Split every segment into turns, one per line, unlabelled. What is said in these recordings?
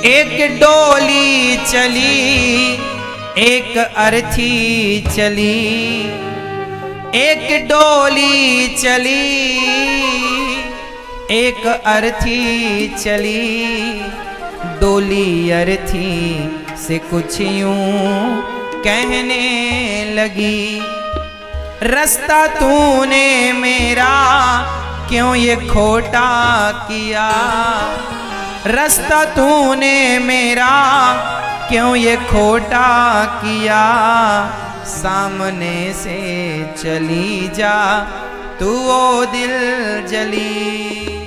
एक डोली चली एक अर्थी चली, एक डोली चली एक अर्थी चली। डोली अर्थी से कुछ यूं कहने लगी, रास्ता तूने मेरा क्यों ये खोटा किया, रास्ता तूने मेरा क्यों ये खोटा किया। सामने से चली जा तू ओ दिल जली।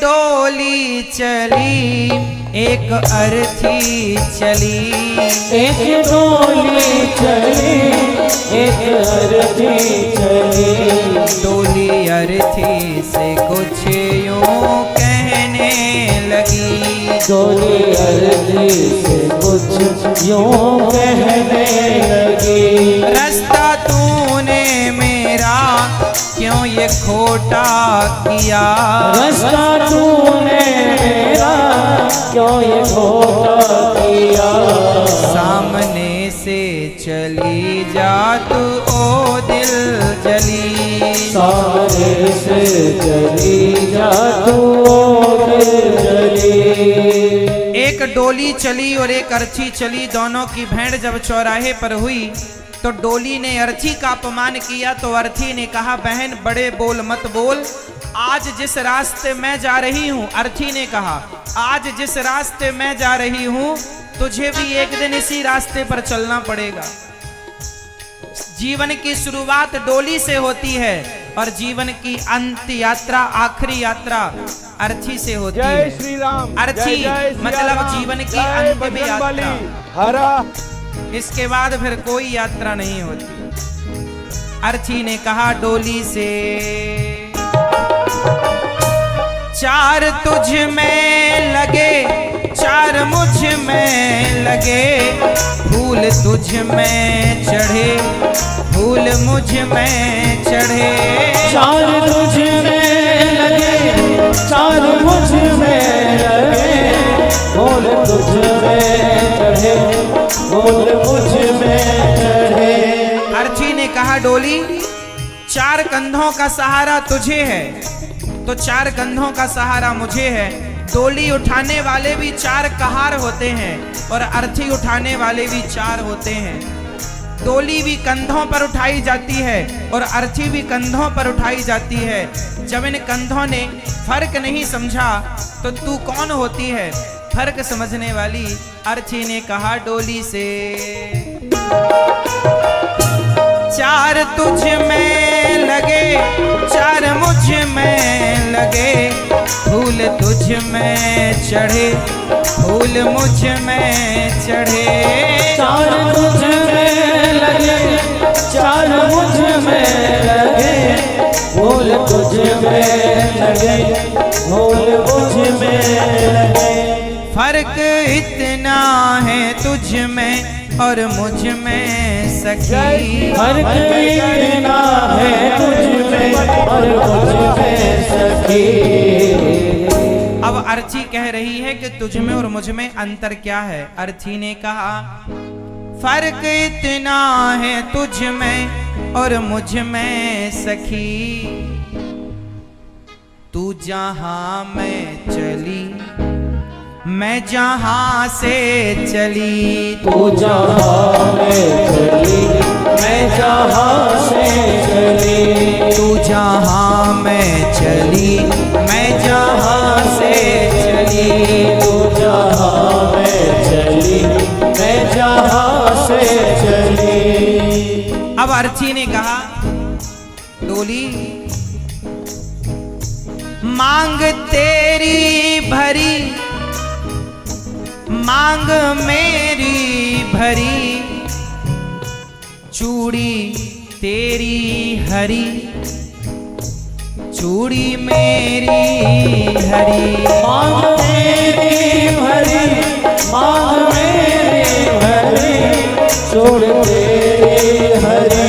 डोली चली एक अर्थी चली,
एक डोली चली एक अर्थी चली।
डोली अर्थी से कुछ यूं कहने लगी,
डोली अर्थी से कुछ यूं कहने लगी।
रास्ता तूने मेरा क्यों ये खोटा किया,
रास्ता तूने मेरा क्यों ये खोटा किया।
सामने से चली जा तू ओ दिल जली,
सामने से चली जा तू ओ दिल जली।
एक डोली चली और एक अर्थी चली, दोनों की भेंट जब चौराहे पर हुई तो डोली ने अर्थी का अपमान किया तो अर्थी ने कहा, बहन बड़े बोल मत बोल, आज जिस रास्ते मैं जा रही हूँ, अर्थी ने कहा आज जिस रास्ते मैं जा रही हूँ तुझे भी एक दिन इसी रास्ते पर चलना पड़ेगा। जीवन की शुरुआत डोली से होती है और जीवन की अंत यात्रा, आखिरी यात्रा अर्थी से होती है।
जय श्री राम।
अर्थी मतलब जीवन की अंतिम यात्रा,
हरा।
इसके बाद फिर कोई यात्रा नहीं होती। अर्थी ने कहा डोली से, चार तुझ में लगे चार मुझ में लगे, फूल तुझ में चढ़े फूल मुझ में चढ़े।
चार तुझ में लगे चार मुझ में लगे, फूल तुझ में चढ़े फूल मुझ में चढ़े।
अर्थी ने कहा डोली चार कंधों का सहारा तुझे है तो चार कंधों का सहारा मुझे है। डोली उठाने वाले भी चार कहार होते हैं और अर्थी उठाने वाले भी चार होते हैं। डोली भी कंधों पर उठाई जाती है और अर्थी भी कंधों पर उठाई जाती है। जब इन कंधों ने फर्क नहीं समझा तो तू कौन होती है फर्क समझने वाली। अर्थी ने कहा डोली से, चार तुझ में लगे चार मुझ में लगे, फूल तुझ में चढ़े फूल मुझ में चढ़े।
चार तुझ में लगे चार मुझ में लगे, फूल तुझ में लगे फूल मुझ में लगे।
फर्क इतना है तुझ में और मुझ में सखी,
फर्क इतना है तुझ में और मुझ में सखी।
अब अर्थी कह रही है कि तुझ में और मुझ में अंतर क्या है। अर्थी ने कहा फर्क इतना है तुझ में और मुझ में सखी, तू जहां मैं चली मैं जहां से चली।
तू जहां में चली मैं जहां से चली।
तू जहां मैं चली मैं जहां से चली।
तू जहां में चली मैं जहां से चली।
अब अर्थी ने कहा डोली मांग तेरी भरी मांग मेरी भरी, चूड़ी तेरी हरी, चूड़ी मेरी हरी।
मांग मेरी भरी, मांग मेरी भरी, चूड़ी तेरी हरी,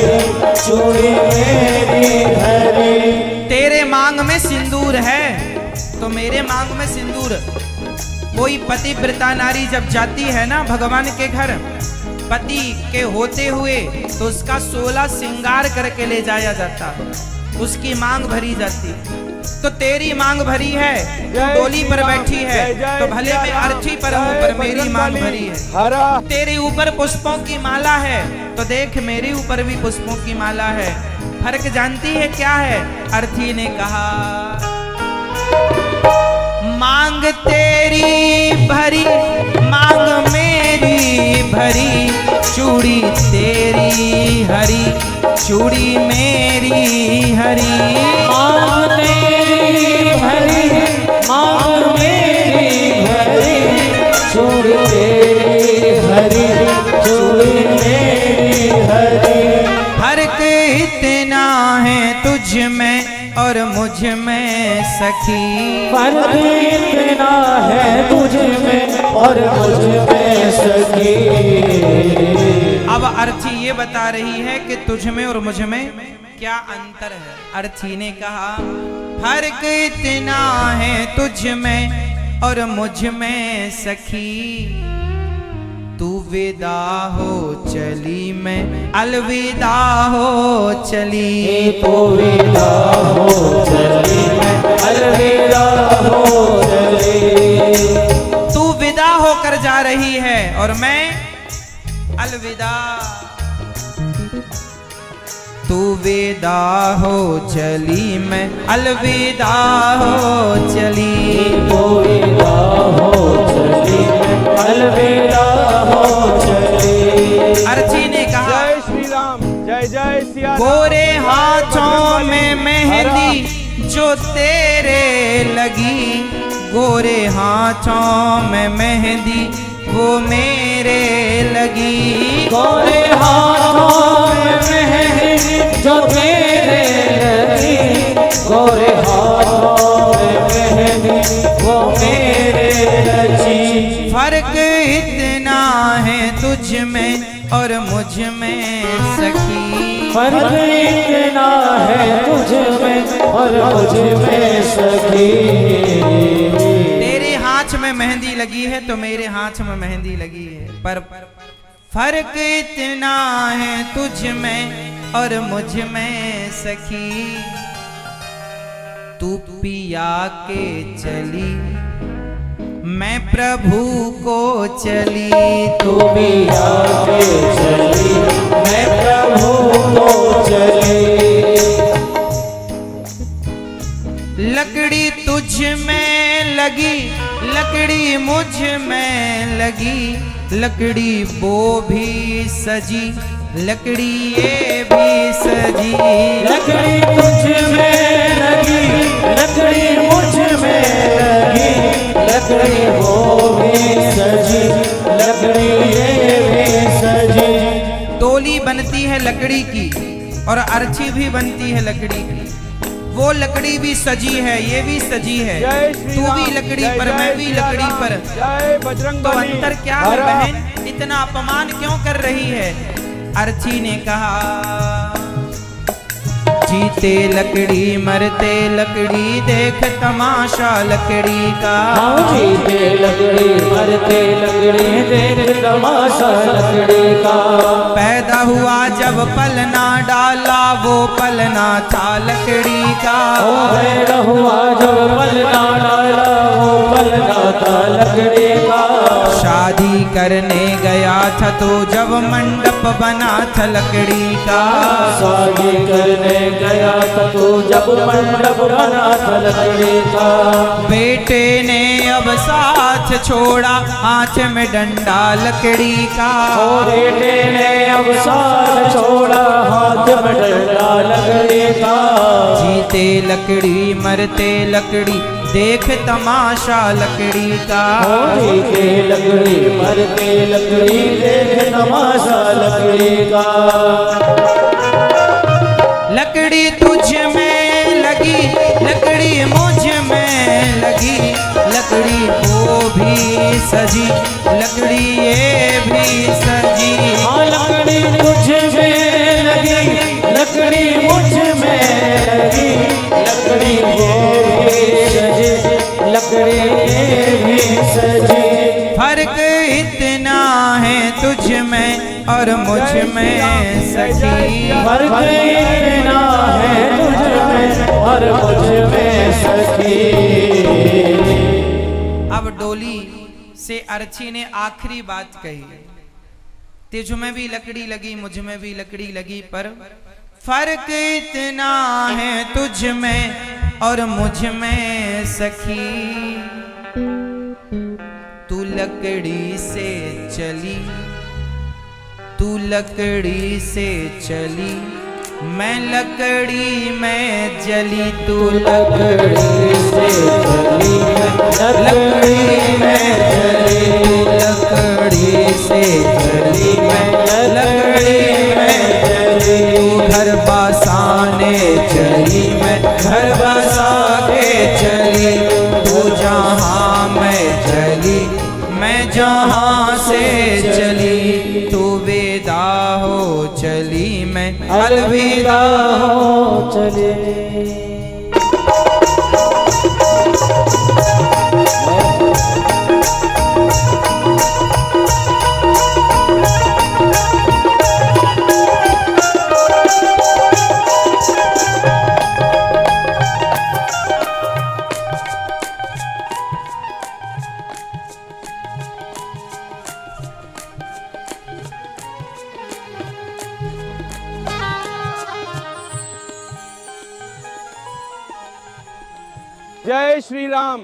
चूड़ी मेरी हरी।
तेरे मांग में सिंदूर है तो मेरे मांग में सिंदूर। कोई पतिव्रता नारी जब जाती है ना भगवान के घर, पति के होते हुए, तो उसका 16 श्रृंगार करके ले जाया जाता, उसकी मांग भरी जाती। तो तेरी मांग भरी है, डोली पर बैठी है, तो भले मैं अर्थी पर हूं पर मेरी मांग भरी है। तेरे ऊपर पुष्पों की माला है तो देख मेरे ऊपर भी पुष्पों की माला है। फर्क जानती है क्या है? अर्थी ने कहा मांग तेरी भरी, मांग मेरी भरी, चूड़ी तेरी हरी, चूड़ी मेरी हरी।
मांग तेरी भरी, मांग मेरी भरी, चूड़ी तेरी हरी, चूड़ी मेरी हरी।
फर्क इतना है तुझ में और मुझ में सखी,
फर्क इतना है तुझ में और मुझ में सखी।
अब अर्थी ये बता रही है कि तुझ में और मुझ में क्या अंतर है। अर्थी ने कहा फर्क इतना है तुझ में और मुझ में सखी, तू विदा हो चली मैं अलविदा हो चली।
तू विदा हो चली मैं अलविदा हो चली।
तू विदा होकर जा रही है और मैं अलविदा। तू विदा हो चली मैं अलविदा हो चली।
तू विदा हो चली मैं अलविदा हो चली।
अर्थी ने कहा
जय श्री राम, जय जय सिया राम।
गोरे हाथों में मेहंदी जो तेरे लगी, गोरे हाथों में मेहंदी वो मेरे लगी।
गोरे हाथों में मेहंदी जो तेरे लगी, गोरे हाथों में मेहंदी वो मेरे लगी।
फर्क इतना है तुझ में और मुझ में सखी,
फर्क इतना है तुझ में और मुझ में सखी।
तेरे हाथ में मेहंदी लगी है तो मेरे हाथ में मेहंदी लगी है, पर फर्क इतना है तुझ में और मुझ में सखी। तू पिया के चली मैं प्रभु को चली।
तू भी आके चली मैं प्रभु को चली।
लकड़ी तुझ में लगी, लकड़ी मुझ में लगी, लकड़ी वो भी सजी, लकड़ी ये भी सजी।
लकड़ी तुझ में लगी, लकड़ी मुझ में लगी, लकड़ी वो भी सजी, लकड़ी ये भी सजी।
डोली बनती है लकड़ी की और अर्थी भी बनती है लकड़ी की। वो लकड़ी भी सजी है, ये भी सजी है।
जय श्री
तू
राम,
भी लकड़ी
जय
पर,
जय
मैं भी
सिया
लकड़ी
राम,
पर।
जय बजरंग
तो
बली।
अंतर क्या है
हरा।
बहन? इतना अपमान क्यों कर रही है? अर्थी ने कहा जीते लकड़ी मरते लकड़ी, देख तमाशा लकड़ी का।
हाँ जीते लकड़ी मरते लकड़ी, देख तमाशा लकड़ी का।
पैदा हुआ जब पलना डाला, वो पलना था लकड़ी का।
ओ पैदा हुआ जब पलना डाला, वो पलना था लकड़ी का।
शादी करने गया था तो जब मंडप बना था लकड़ी का।
शादी करने गया था तो जब मंडप बना था लकड़ी का।
बेटे ने अब साथ छोड़ा, हाथ में डंडा लकड़ी का।
ओ बेटे ने अब साथ छोड़ा, हाथ में डंडा लकड़ी का।
जीते लकड़ी मरते लकड़ी, देख तमाशा लकड़ी का।
ओ जीते लकड़ी मरते लकड़ी, देख तमाशा लकड़ी का।
में सखी।
फर्क इतना है तुझ में और मुझ में सखी।
अब डोली से अर्ची ने आखिरी बात कही, तुझ में भी लकड़ी लगी मुझ में भी लकड़ी लगी, पर फर्क इतना है तुझ में और मुझ में सखी। तू लकड़ी से चली, तू लकड़ी से चली, मैं लकड़ी में जली। तू लकड़ी से चली, लकड़ी में जली। लकड़ी से चली, मैं लकड़ी में जली। तू घर बसाने चली, मैं घर बसा के चली। तू जहाँ मैं चली, मैं जहाँ से चली। तू विदा हो चली, मैं अलविदा
हो चले।
जय श्री राम।